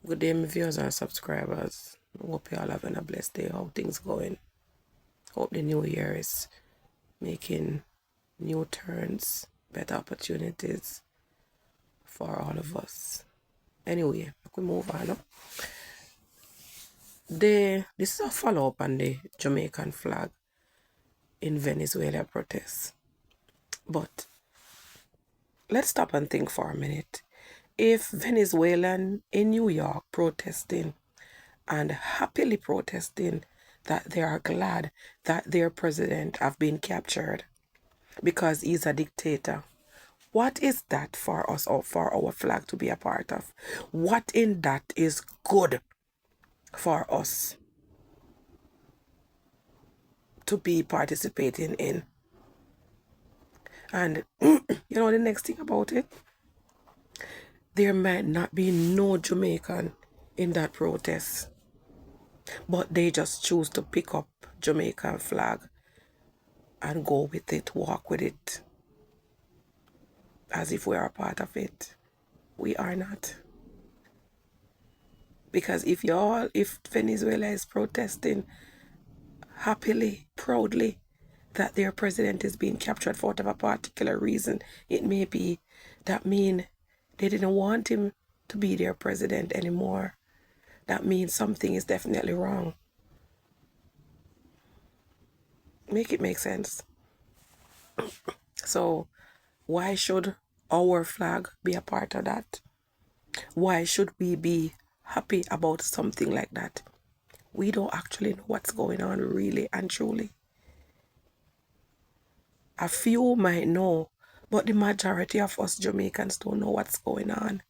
Good day, my viewers and subscribers. Hope you all having a blessed day. How things going? Hope the new year is making new turns, better opportunities for all of us. Anyway, we move on. This is a follow-up on the Jamaican flag in Venezuela protests. But let's stop and think for a minute. If Venezuelan in New York protesting and happily protesting that they are glad that their president have been captured because he's a dictator, what is that for us or for our flag to be a part of? What in that is good for us to be participating in? And the next thing about it, there might not be no Jamaican in that protest, but they just choose to pick up Jamaican flag and go with it, walk with it, as if we are a part of it. We are not. Because if Venezuela is protesting happily, proudly, that their president is being captured for whatever particular reason it may be, that mean they didn't want him to be their president anymore. That means something is definitely wrong. Make it make sense. So why should our flag be a part of that? Why should we be happy about something like that? We don't actually know what's going on really and truly. A few might know, but the majority of us Jamaicans don't know what's going on.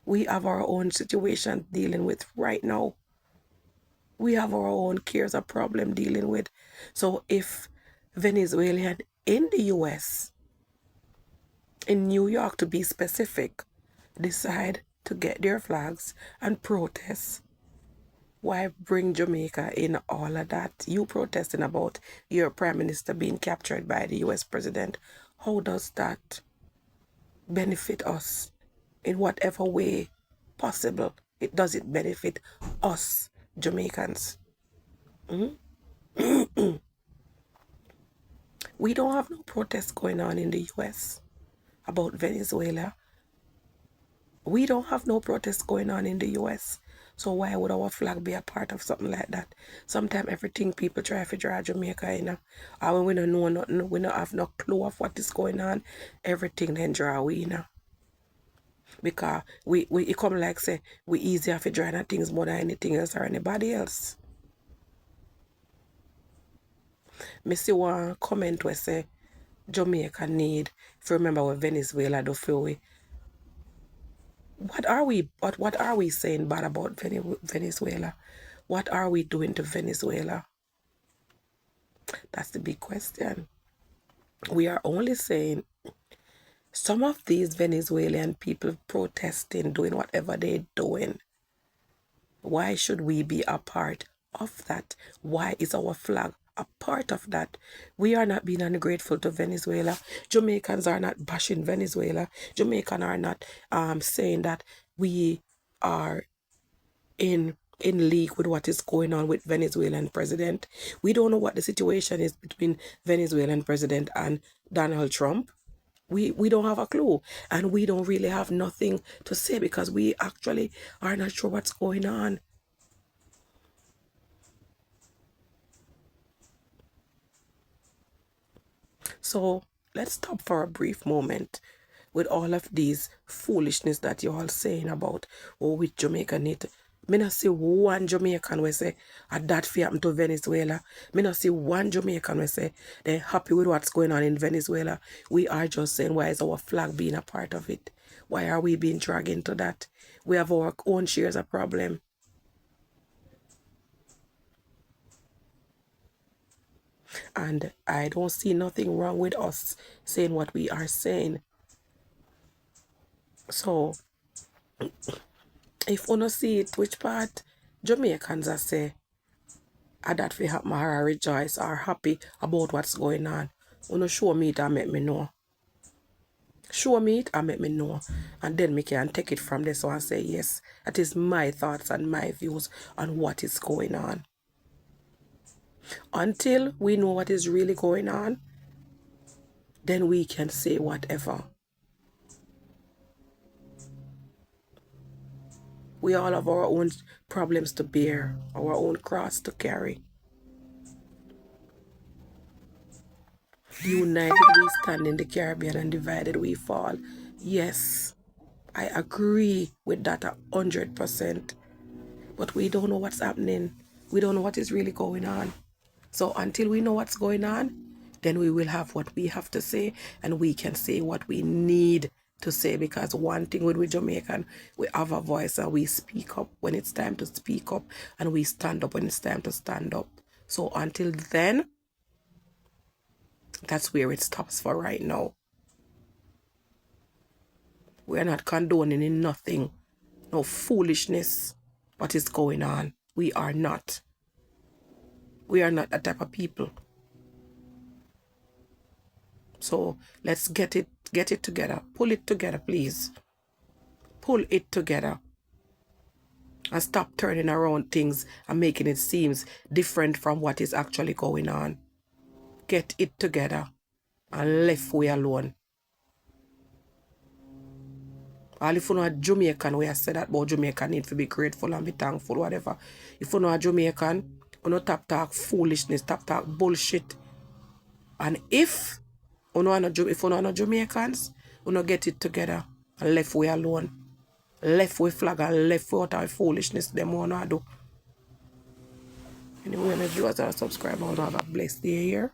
We have our own situation dealing with right now. We have our own cares or problem dealing with. So if Venezuelan in the US, in New York to be specific, decide to get their flags and protest, why bring Jamaica in all of that? You protesting about your prime minister being captured by the US president. How does that benefit us in whatever way possible? Does it benefit us Jamaicans? We don't have no protests going on in the US about Venezuela. We don't have no protests going on in the US. So why would our flag be a part of something like that? Sometimes everything people try to draw Jamaica in, or when we don't know nothing, we don't have no clue of what is going on, everything then draw we in. Because it come like say, we easier for drawing things more than anything else or anybody else. Me see one comment where say, Jamaica need, if you remember what Venezuela do for we. What are we saying bad about Venezuela? What are we doing to Venezuela? That's the big question. We are only saying some of these Venezuelan people protesting, doing whatever they're doing. Why should we be a part of that? Why is our flag a part of that? We are not being ungrateful to Venezuela. Jamaicans are not bashing Venezuela. Jamaicans are not saying that we are in league with what is going on with Venezuelan president. We don't know what the situation is between Venezuelan president and Donald Trump. We don't have a clue, and we don't really have nothing to say because we actually are not sure what's going on. So let's stop for a brief moment with all of these foolishness that you're all saying about, oh, with Jamaica need to. Me not see one Jamaican will say, that fi happen to Venezuela. Me not see one Jamaican will say, they're happy with what's going on in Venezuela. We are just saying, why is our flag being a part of it? Why are we being dragged into that? We have our own shares of problem. And I don't see nothing wrong with us saying what we are saying. So, if you see it, which part Jamaicans are say, that we happen or rejoice or happy about what's going on, you show me that make me know. Show me it and make me know. And then me can take it from there so and say, yes, that is my thoughts and my views on what is going on. Until we know what is really going on, then we can say whatever. We all have our own problems to bear, our own cross to carry. United we stand in the Caribbean and divided we fall. Yes, I agree with that 100%. But we don't know what's happening. We don't know what is really going on. So until we know what's going on, then we will have what we have to say, and we can say what we need to say. Because one thing with we Jamaican, we have a voice and we speak up when it's time to speak up, and we stand up when it's time to stand up. So until then, that's where it stops for right now. We're not condoning in nothing, no foolishness, what is going on. We are not. We are not that type of people. So let's get it together. Pull it together, please. Pull it together. And stop turning around things and making it seem different from what is actually going on. Get it together and left we alone. All if you know a Jamaican, we have said that about Jamaican need to be grateful and be thankful, whatever. If you know a Jamaican, you know tap talk foolishness, tap talk bullshit. And if you know no Jamaicans, you know get it together and left we alone. Left we flag and left we out of foolishness them wanna do. Anyway, my viewers and subscribers, have a blessed day here.